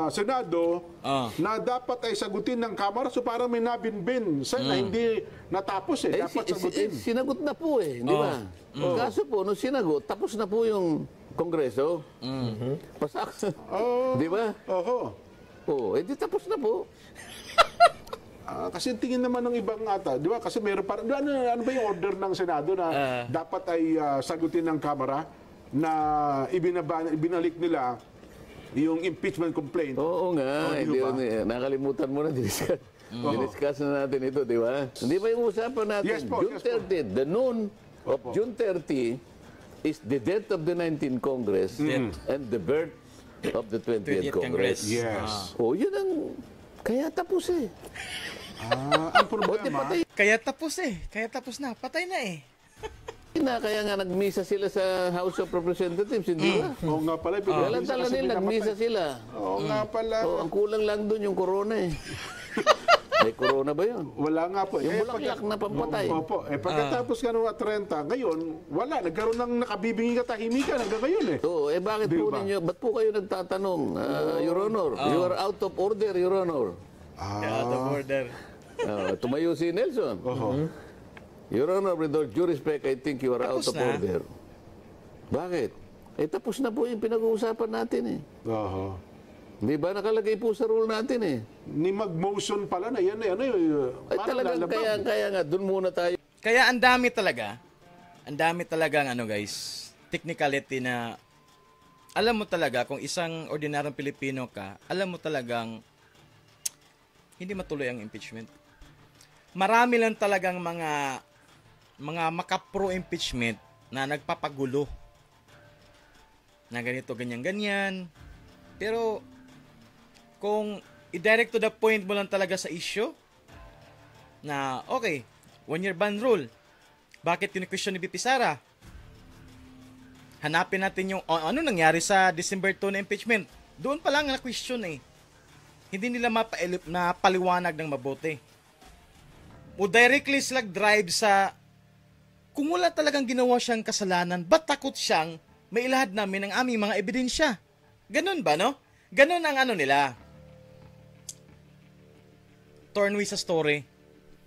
Speaker 4: Senado na dapat ay sagutin ng Kamara, so parang may nabinbin na hindi natapos eh. Dapat sagutin.
Speaker 3: Sinagot na po eh, di ba? Kaso po, nung sinagot, tapos na po yung Kongreso. Pasak. Di ba? Di tapos na po.
Speaker 4: Kasi tingin naman ng ibang ata, di ba? Kasi meron parang, ano ba yung order ng Senado na dapat ay sagutin ng Kamara na ibinalik nila yung impeachment complaint?
Speaker 3: Oo nga. Nakalimutan mo na, diniscuss na natin ito, di ba? Hindi ba yung usapan natin?
Speaker 4: Yes po,
Speaker 3: June 30, the noon of June 30 is the death of the 19th Congress and the birth of the 20th Congress.
Speaker 4: Yes.
Speaker 3: Yun ang... Kaya tapos eh.
Speaker 4: Ang problema...
Speaker 1: Kaya tapos na. Patay na eh.
Speaker 3: Kaya nga nagmisa sila sa House of Representatives, hindi ba?
Speaker 4: Oo nga pala.
Speaker 3: Walang tala nila, nagmisa sila.
Speaker 4: Oo nga pala.
Speaker 3: Ang kulang lang doon yung corona eh. May corona ba yun?
Speaker 4: Wala nga po.
Speaker 3: Yung bulaklak na pampatay.
Speaker 4: Opo. Pagkatapos ka ng 30, ngayon, wala. Nagkaroon ng nakabibingi katahimikan hanggang ngayon eh.
Speaker 3: Oo, bakit po ninyo, ba't po kayo nagtatanong, Your Honor? You are out of order, Your Honor.
Speaker 1: Out of order.
Speaker 3: Tumayo si Nelson. Your Honor, with all due respect, I think you are out of order. Bakit? Tapos na po yung pinag-uusapan natin eh. Di ba nakalagay po sa rule natin eh?
Speaker 4: Ni mag-motion pala na yan eh.
Speaker 3: Talagang kaya nga, dun muna tayo.
Speaker 1: Kaya ang dami talagang guys, technicality na alam mo talaga kung isang ordinaryong Pilipino ka, alam mo talagang hindi matuloy ang impeachment. Marami lang talagang mga maka-pro-impeachment na nagpapagulo. Na ganito, ganyan. Pero, kung i-direct to the point mo lang talaga sa issue, na, okay, 1-year ban rule. Bakit tini-question ni BP Sara? Hanapin natin yung, ano nangyari sa December 2 na impeachment. Doon pa lang na-question eh. Hindi nila napaliwanag ng mabuti. O directly sila drive sa kung wala talagang ginawa siyang kasalanan, ba't takot siyang mailahad namin ang aming mga ebidensya? Ganun ba, no? Ganun ang nila. Tornway sa story.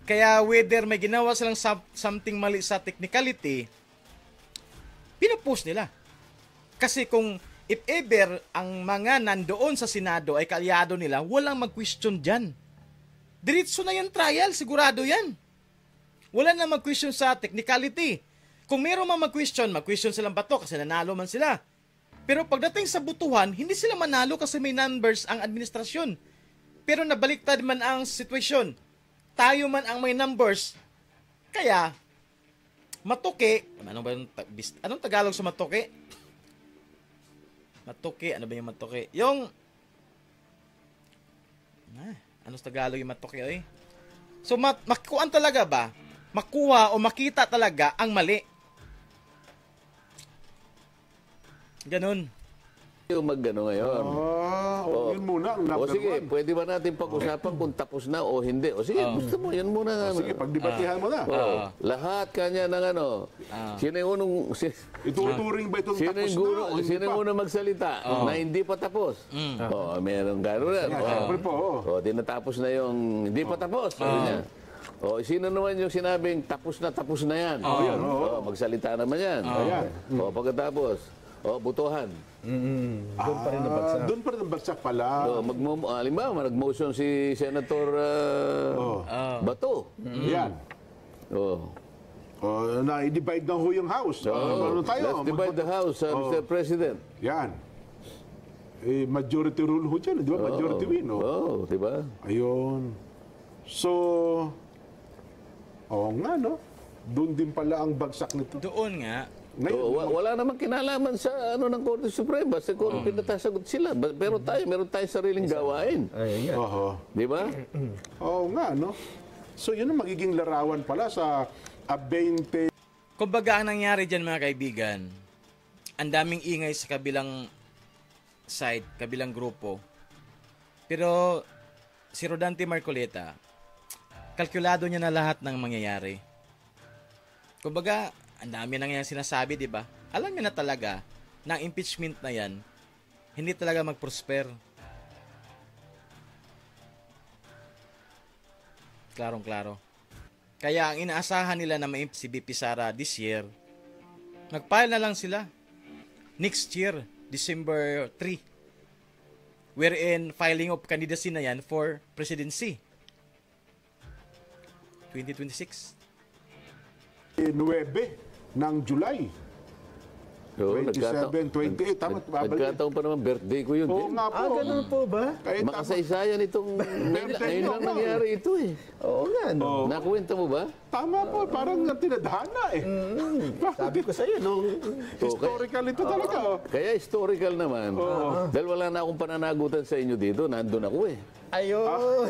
Speaker 1: Kaya whether may ginawa silang something mali sa technicality, pinopost nila. Kasi kung if ever ang mga nandoon sa Senado ay kaalyado nila, walang mag-question dyan. Diretso na yung trial, sigurado yan. Wala na mag-question sa technicality. Kung meron man mag-question silang bato kasi nanalo man sila. Pero pagdating sa butuhan, hindi sila manalo kasi may numbers ang administrasyon. Pero nabaliktad man ang sitwasyon. Tayo man ang may numbers. Kaya, matuki, anong Tagalog sa matuki? Matuki, ano ba yung matuki? Yung, anong Tagalog yung matuki, eh? So, makuhaan talaga ba? Makuha o makita talaga ang mali. Ganun.
Speaker 3: Yung mag-ano ngayon.
Speaker 4: Yun muna ang
Speaker 3: O
Speaker 4: number
Speaker 3: sige,
Speaker 4: one.
Speaker 3: pwede ba natin pag-usapan kung tapos na o hindi? O sige, gusto mo, yun muna.
Speaker 4: Sige, pagdibatihan mo na.
Speaker 3: Lahat kanya ng ano. Sino yung unang...
Speaker 4: Ituturing ba itong tapos na o hindi
Speaker 3: Sino
Speaker 4: pa?
Speaker 3: yung unang magsalita na hindi pa tapos? Meron gano'n na.
Speaker 4: Siyempre po,
Speaker 3: Di natapos na yung hindi pa tapos. Sabi niya. Sino naman yung sinabing tapos na yan? Magsalita naman yan.
Speaker 4: Ayan.
Speaker 3: Pagkatapos, butuhan.
Speaker 5: Doon pa rin nabagsak.
Speaker 4: Doon pa rin ang bagsak pala.
Speaker 3: Halimbawa, nag-motion si Senator Bato.
Speaker 4: Yan. Na-divide na ho yung house. Ano tayo?
Speaker 3: Let's divide the house, Mr. President.
Speaker 4: Yan. Majority rule ho dyan, di ba? Majority win.
Speaker 3: Di ba?
Speaker 4: Ayun. So, nga, no? Doon din pala ang bagsak nito.
Speaker 1: Doon nga,
Speaker 3: Wala namang kinalaman sa ng Korte Suprema. Sa kung pinatasagot sila. Pero meron tayo sariling gawain.
Speaker 5: Ay, yan.
Speaker 3: Di ba?
Speaker 4: Nga, no? So, yun ang magiging larawan pala sa 20.
Speaker 1: kumbaga ang nangyari dyan mga kaibigan, ang daming ingay sa kabilang side, kabilang grupo. Pero si Rodante Marcoleta, kalkulado niya na lahat ng mangyayari. Kumbaga, ang dami na nga sinasabi, di ba? Alam niya na talaga na ang impeachment na yan, hindi talaga mag-prosper. Klarong-klaro. Kaya ang inaasahan nila na ma-impeach si BP Sara this year, nag-file na lang sila. Next year, December 3. Wherein filing of candidacy na yan for presidency. 2026.
Speaker 4: 9 ng July. 27, 28. Tama, babalik.
Speaker 3: Nagkataon pa naman birthday ko yun.
Speaker 4: Oo nga po.
Speaker 5: Ganun po ba?
Speaker 4: Kaya tama.
Speaker 3: Makasaysayan itong ngayon lang nangyari ito eh.
Speaker 5: Oo nga, no.
Speaker 3: Nakuwenta mo ba?
Speaker 4: Tama po, parang tinadhana eh.
Speaker 5: Sabi ko sa'yo, nung
Speaker 4: Historical ito talaga.
Speaker 3: Kaya historical naman. Dahil wala na akong pananagutan sa inyo dito, nandun ako eh.
Speaker 5: Ayun.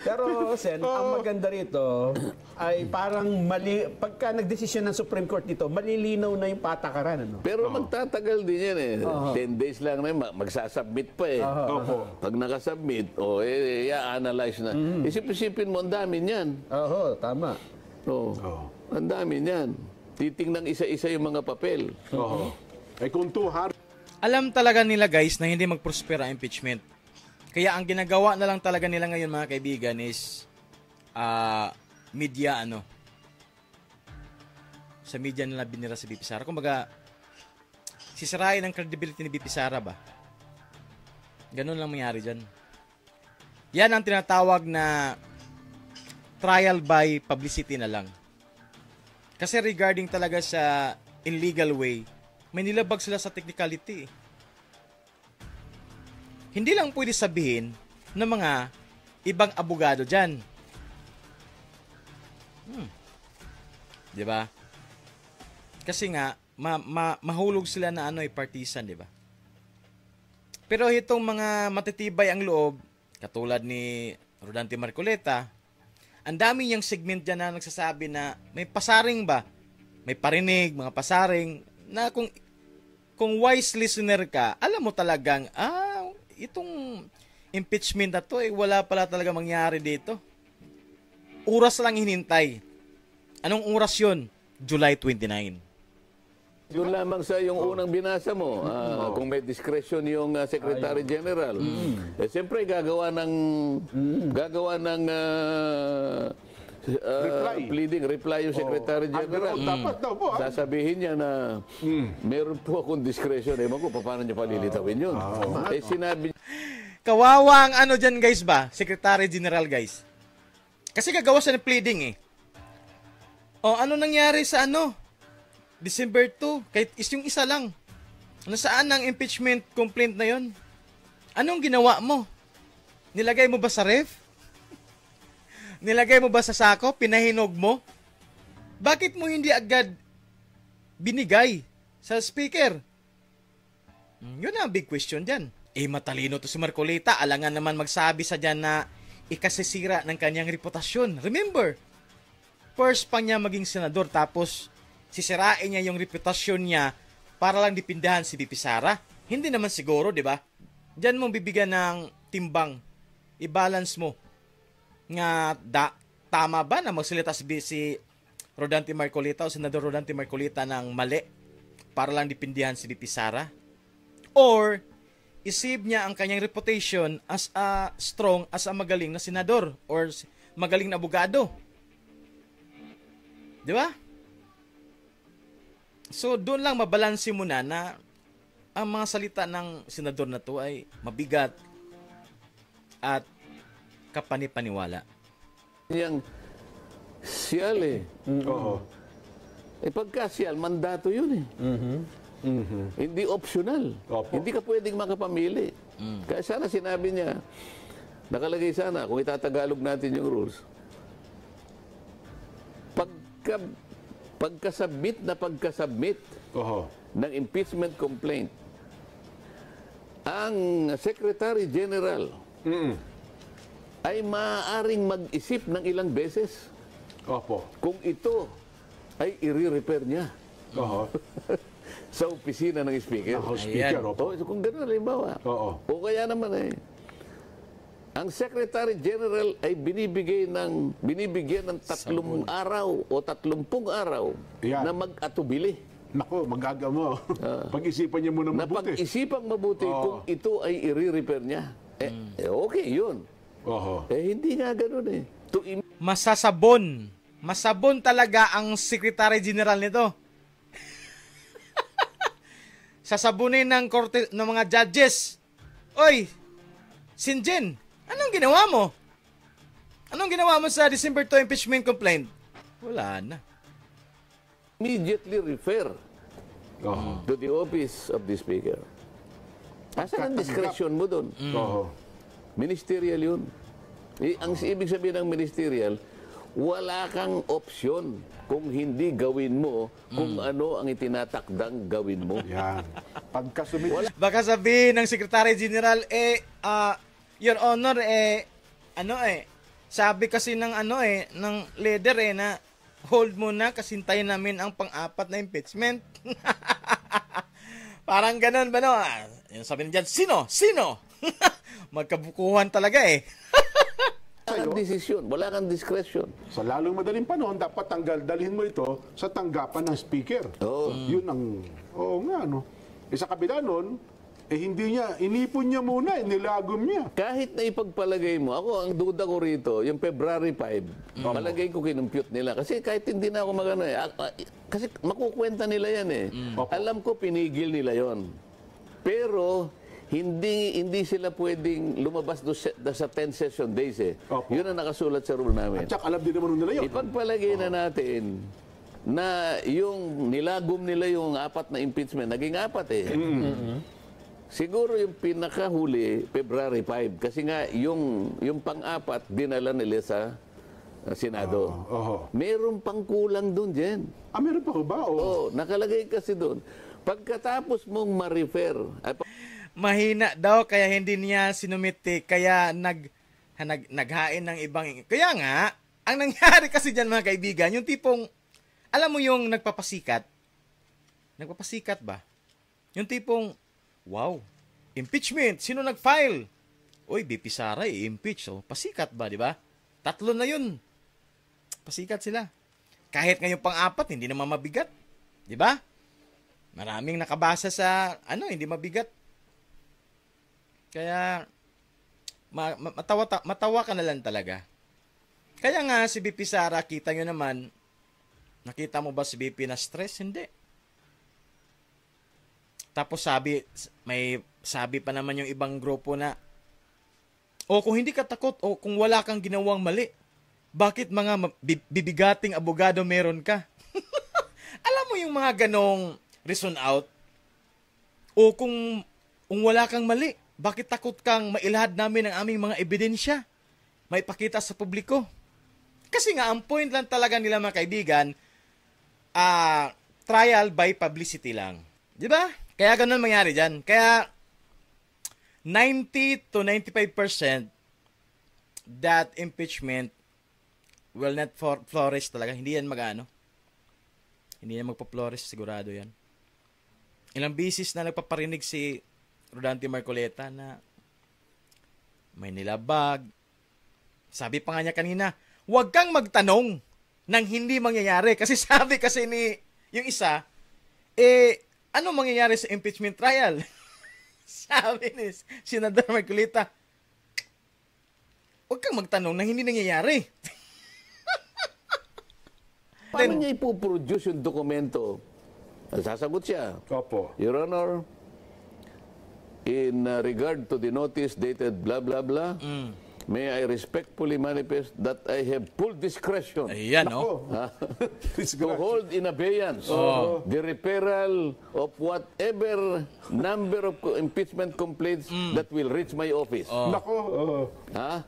Speaker 5: Pero, Sen, ang maganda rito ay parang mali, pagka nagdesisyon ng Supreme Court dito, malilinaw na yung patakaran. Ano?
Speaker 3: Pero magtatagal din yan eh. 10 days lang na yun, magsasubmit pa eh. Pag nakasubmit, i-analyze na. Isip-isipin mo, ang dami niyan.
Speaker 5: Oo, tama.
Speaker 3: Ang dami niyan. Titingnan isa-isa yung mga papel.
Speaker 4: Kung 200.
Speaker 1: Alam talaga nila guys na hindi mag-prosper ang impeachment. Kaya ang ginagawa na lang talaga nila ngayon mga kaibigan is media sa media nila binira si BP Sara. Kumbaga sisirain ang credibility ni BP Sara ba? Ganun lang mangyari dyan. Yan ang tinatawag na trial by publicity na lang. Kasi regarding talaga sa in legal way, may nilabag sila sa technicality. Hindi lang pwede sabihin ng mga ibang abogado dyan. Di ba? Kasi nga, mahulog sila na partisan, di ba? Pero itong mga matitibay ang loob, katulad ni Rodante Marcoleta, ang dami niyang segment dyan na nagsasabi na may pasaring ba? May parinig, mga pasaring, na kung wise listener ka, alam mo talagang, itong impeachment na to, wala pala talaga mangyari dito. Oras lang hinintay. Anong oras yun? July 29.
Speaker 3: Doon lamang sa yung unang binasa mo, kung may discretion yung Secretary General. Siyempre gagawa ng reply yung Secretary General.
Speaker 4: Dapat daw po.
Speaker 3: Sasabihin niya na meron po akong discretion. Ewan ko, paano niya palilitawin yun? Sinabi
Speaker 1: Kawawa ang dyan guys ba? Secretary General guys. Kasi gagawa siya ng pleading eh. Ano nangyari sa December 2? Kahit yung isa lang. Saan ang impeachment complaint na yon? Anong ginawa mo? Nilagay mo ba sa ref? Nilagay mo ba sa sako? Pinahinog mo? Bakit mo hindi agad binigay sa speaker? Yun ang big question dyan. Matalino to si Marcoleta. Alangan naman magsabi sa dyan na ikasisira ng kanyang reputasyon. Remember, first pa niya maging senador tapos sisirain niya yung reputasyon niya para lang dipindahan si BP Sara. Hindi naman siguro, di ba? Diyan mo bibigyan ng timbang. I-balance mo. Nga, tama ba na magsalita si Rodante Marcolita o Senador Rodante Marcolita ng mali para lang dipindihan si VP Sara? Or, isave niya ang kanyang reputation as a strong, as a magaling na senador or magaling na abogado. Di ba? So, doon lang mabalansin mo na ang mga salita ng senador na to ay mabigat at kapanipaniwala.
Speaker 3: Yang siyal eh.
Speaker 4: Oo.
Speaker 3: Pagka siyal, mandato yun eh. Hindi optional.
Speaker 4: Opo.
Speaker 3: Hindi ka pwedeng makapamili. Kaya sana sinabi niya, nakalagay sana, kung itatagalog natin yung rules, pagkasubmit
Speaker 4: Oo.
Speaker 3: ng impeachment complaint, ang Secretary General ay maaaring mag-isip ng ilang beses
Speaker 4: Opo.
Speaker 3: kung ito ay i-repair niya
Speaker 4: Oo.
Speaker 3: sa opisina ng Speaker.
Speaker 4: House Speaker,
Speaker 1: Ayan.
Speaker 4: opo.
Speaker 3: So kung gano'n, halimbawa.
Speaker 4: Oo.
Speaker 3: O kaya naman ang Secretary General ay binibigyan ng 30 araw o 30 araw
Speaker 4: Yan.
Speaker 3: na mag-atubili.
Speaker 4: Nako, magaga mo. Pag-isipan niya muna
Speaker 3: Na
Speaker 4: mabuti.
Speaker 3: pag-isipang mabuti kung ito ay i-repair niya. Okay, yun.
Speaker 4: Oo.
Speaker 3: Hindi nga gano'n eh.
Speaker 1: Masabon talaga ang Secretary General nito. Sasabunin ng korte ng mga judges. Oy, Sinjen, anong ginawa mo? Anong ginawa mo sa December 2 impeachment complaint? Wala na.
Speaker 3: Immediately refer
Speaker 4: Oo.
Speaker 3: to the office of the Speaker. Asan ang discretion mo doon?
Speaker 4: Oo.
Speaker 3: Ministerial yun. Ang ibig sabihin ng ministerial, wala kang opsyon kung hindi gawin mo kung ano ang itinatakdang gawin mo.
Speaker 4: Yan. Pagka-submit.
Speaker 1: Baka sabihin ng Secretary General, Your Honor, sabi kasi ng ng leader na hold muna kasi hintayin namin ang pang-apat na impeachment. Parang ganun ba no? Yung sabi niyan, sino? Magkabukuhan talaga eh.
Speaker 3: Wala kang desisyon, wala kang discretion.
Speaker 4: Sa lalong madaling panahon, dapat dalhin mo ito sa tanggapan ng speaker.
Speaker 3: Oo.
Speaker 4: Yun ang, oo nga, no? Sa kabila nun, inipon niya muna, nilagom niya.
Speaker 3: Kahit na ipagpalagay mo, ako ang duda ko rito, yung February 5, palagay ko kinumpute nila. Kasi kahit hindi na ako magano kasi makukwenta nila yan eh. Alam ko pinigil nila yon. Pero hindi sila pwedeng lumabas sa 10 session days eh.
Speaker 4: Opo.
Speaker 3: Yun ang nakasulat sa rule namin.
Speaker 4: At saka alam din naman nila yun.
Speaker 3: Ipagpalagay na natin na yung nilagom nila yung 4 na impeachment, naging 4 eh. Siguro yung pinakahuli, February 5, kasi nga yung pang-4 dinala nila sa Senado. Meron pang kulang doon, Jen.
Speaker 4: Meron pa ba?
Speaker 3: Oo, nakalagay kasi doon. Pagkatapos mong ma-refer,
Speaker 1: Mahina daw kaya hindi niya sinumite kaya naghain ng ibang. Kaya nga, ang nangyari kasi diyan mga kaibigan, yung tipong alam mo yung nagpapasikat ba? Yung tipong wow, impeachment, sino nag-file? Oy, VP Sara i-impeach. So, pasikat ba, di ba? 3 na yun. Pasikat sila. Kahit ngayong pang-4, hindi naman mabigat. Di ba? Maraming nakabasa sa hindi mabigat. Kaya matawa ka na lang talaga. Kaya nga si VP Sara, kita nyo naman, nakita mo ba si VP na stress? Hindi. Tapos may sabi pa naman yung ibang grupo na, kung hindi ka takot, kung wala kang ginawang mali, bakit mga bibigating abogado meron ka? Alam mo yung mga ganong reason out? O kung wala kang mali, bakit takot kang mailahad namin ang aming mga ebidensya? Maipakita sa publiko? Kasi nga, ang point lang talaga nila mga kaibigan, trial by publicity lang. Di ba? Kaya ganun mangyari dyan. Kaya 90 to 95% that impeachment will not flourish talaga. Hindi yan Hindi yan magpa-flourish, sigurado yan. Ilang beses na nagpaparinig si Rodante Marcoleta na may nilabag. Sabi pa nga niya kanina, huwag kang magtanong ng hindi mangyayari. Kasi sabi kasi ni yung isa, ano mangyayari sa impeachment trial? Sabi ni Senador Marcoleta, huwag kang magtanong ng hindi nangyayari.
Speaker 3: Paano niya ipoproduce yung dokumento? Sasagot siya.
Speaker 4: Opo.
Speaker 3: Your Honor, in regard to the notice dated blah blah blah, may I respectfully manifest that I have full discretion
Speaker 1: Ayan, no?
Speaker 3: to hold in abeyance the referral of whatever number of impeachment complaints that will reach my office.
Speaker 4: Nako.
Speaker 3: Ha?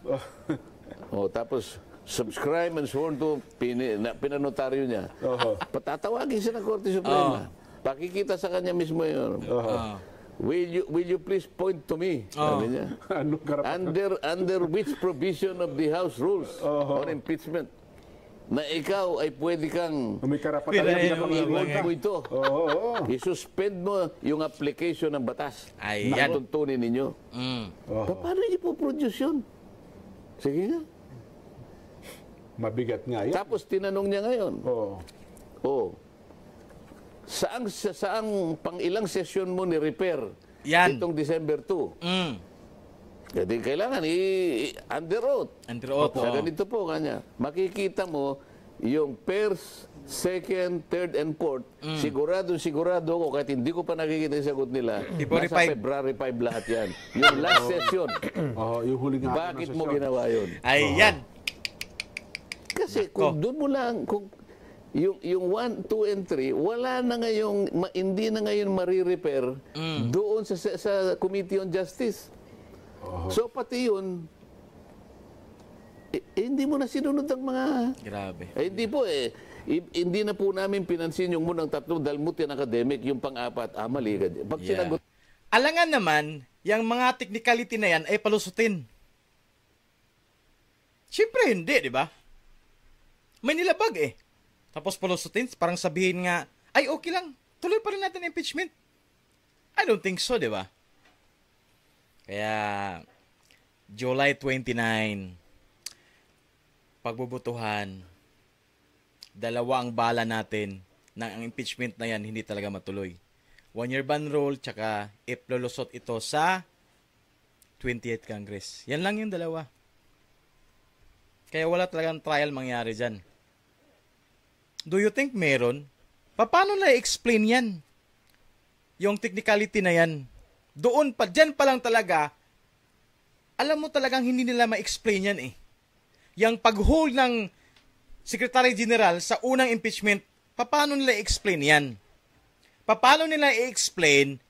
Speaker 3: Tapos subscribe and sworn to pinanotaryo niya. Patatawagin siya ng Korte Suprema. Pakikita sa kanya mismo yun. Will you please point to me? Sabi niya.
Speaker 4: Anong karapatan?
Speaker 3: Under which provision of the House rules on impeachment na ikaw ay pwede kang
Speaker 4: May karapatan
Speaker 1: Pinay-
Speaker 4: na
Speaker 3: i-hold
Speaker 4: mangulat.
Speaker 3: mo ito.
Speaker 4: Oo.
Speaker 3: I-suspend mo yung application ng batas.
Speaker 1: Ayan.
Speaker 3: Na tuntunin ninyo. Paano ipoproduce yun? Sige nga.
Speaker 4: Mabigat nga yan.
Speaker 3: Tapos tinanong niya ngayon, saang pang ilang session mo ni repair
Speaker 1: Yan.
Speaker 3: itong December 2? Jadi kailangan under oath.
Speaker 1: Under oath,
Speaker 3: Sa
Speaker 1: oo.
Speaker 3: ganito po kanya, makikita mo yung first, second, third, and fourth, sigurado ako, kahit hindi ko pa nakikita yung sagot nila,
Speaker 1: February
Speaker 3: nasa
Speaker 1: 5.
Speaker 3: February 5 lahat yan. Yung last session,
Speaker 4: Yung huling araw ng
Speaker 3: bakit mo
Speaker 4: sesyon.
Speaker 3: ginawa yun?
Speaker 1: Ayan.
Speaker 3: Kasi kung doon mo lang, kung yung 1, 2, and 3, wala na ngayong, hindi na ngayon marirepair doon sa Committee on Justice. So pati yun, hindi mo na sinunod ang mga...
Speaker 1: Grabe.
Speaker 3: hindi po hindi na po namin pinansin yung munang tatlo dahil mutin academic, yung pang-apat, mali ka. Pag sinagot,
Speaker 1: Alangan naman, yung mga technicality na yan ay palusutin. Siyempre hindi, di ba? May nilabag eh. Tapos palusutin, parang sabihin nga, ay okay lang, tuloy pa rin natin ang impeachment. I don't think so, di ba? Kaya, July 29, pagbubutuhan, dalawa ang bala natin na ang impeachment na yan hindi talaga matuloy. 1-year ban rule, tsaka iplulusot ito sa 28th Congress. Yan lang yung dalawa. Kaya wala talagang trial mangyari dyan. Do you think meron? Paano na i-explain yan? Yung technicality na yan. Doon pa, dyan pa lang talaga, alam mo talagang hindi nila ma-explain yan eh. Yung pag-hold ng Secretary General sa unang impeachment, paano nila i-explain yan? Paano nila i-explain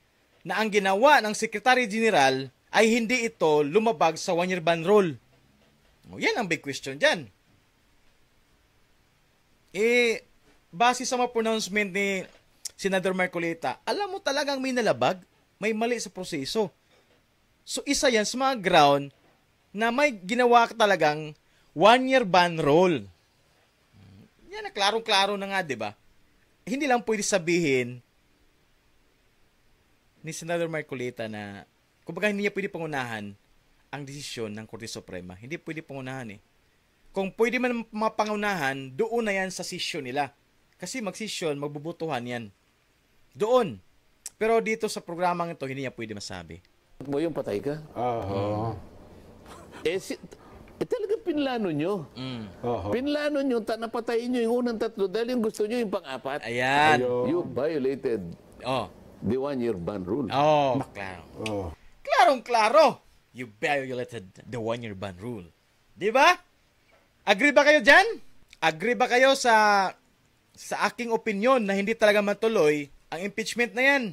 Speaker 1: na ang ginawa ng Secretary General ay hindi ito lumabag sa 1-year ban rule? Yan ang big question dyan. Base sa mga pronouncement ni Senador Marcoleta, alam mo talagang may nalabag, may mali sa proseso. So isa yan sa mga ground na may ginawa ka talagang 1-year ban rule. Yan na klarong-klaro na nga, di ba? Hindi lang pwede sabihin ni Senador Marcoleta na kumbaga hindi niya pwede pangunahan ang desisyon ng Korte Suprema. Hindi pwede pangunahan eh. Kung pwede man mapangunahan, doon na yan sa session nila. Kasi magsession, magbubutuhan yan. Doon. Pero dito sa programang ito, hindi niya pwede masabi.
Speaker 3: mo yung patay ka. Talagang pinlano nyo. Pinlano nyo, napatayin nyo yung unang tatlo dahil yung gusto nyo yung pang-apat.
Speaker 1: Ayan.
Speaker 3: You violated the 1-year ban rule.
Speaker 1: Klaro. Klarong-klaro. You violated the 1-year ban rule. Di ba? Agree ba kayo dyan? Agree ba kayo sa aking opinion na hindi talaga matuloy ang impeachment na yan?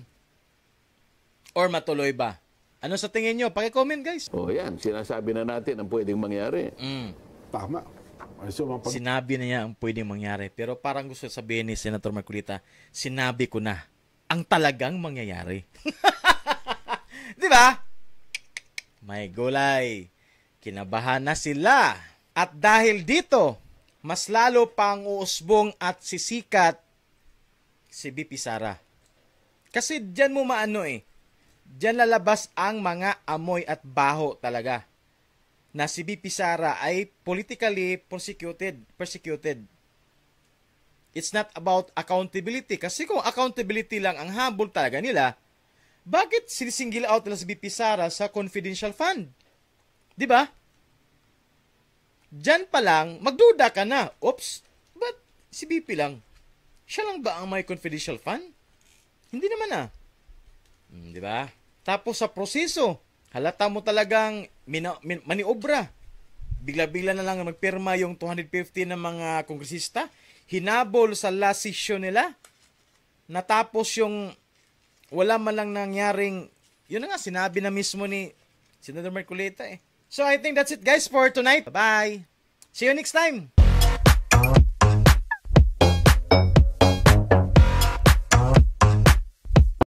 Speaker 1: Or matuloy ba? Ano sa tingin nyo? Paki-comment guys.
Speaker 3: Yan. Sinasabi na natin ang pwedeng mangyari.
Speaker 4: Tama. So,
Speaker 1: Sinabi na niya ang pwedeng mangyari. Pero parang gusto sabihin ni Senator Marcoleta, sinabi ko na ang talagang mangyayari. Di ba? May gulay. Kinabahan na sila. At dahil dito, mas lalo pang uusbong at sisikat si BP Sara. Kasi dyan mo maano eh. Diyan lalabas ang mga amoy at baho talaga na si BP Sara ay politically persecuted. It's not about accountability. Kasi kung accountability lang ang habol talaga nila, bakit sinisingle out nila si BP Sara sa confidential fund? Di ba? Diyan pa lang, magduda ka na. Oops, ba't si BP lang? Siya lang ba ang may confidential fund? Hindi naman di ba? Tapos sa proseso, halata mo talagang maniobra. Bigla-bigla na lang magpirma yung 250 ng mga kongresista. Hinabol sa last session nila. Natapos yung wala man lang nangyaring, yun na nga, sinabi na mismo ni Senator Marcoleta So I think that's it guys for tonight. Bye! See you next time!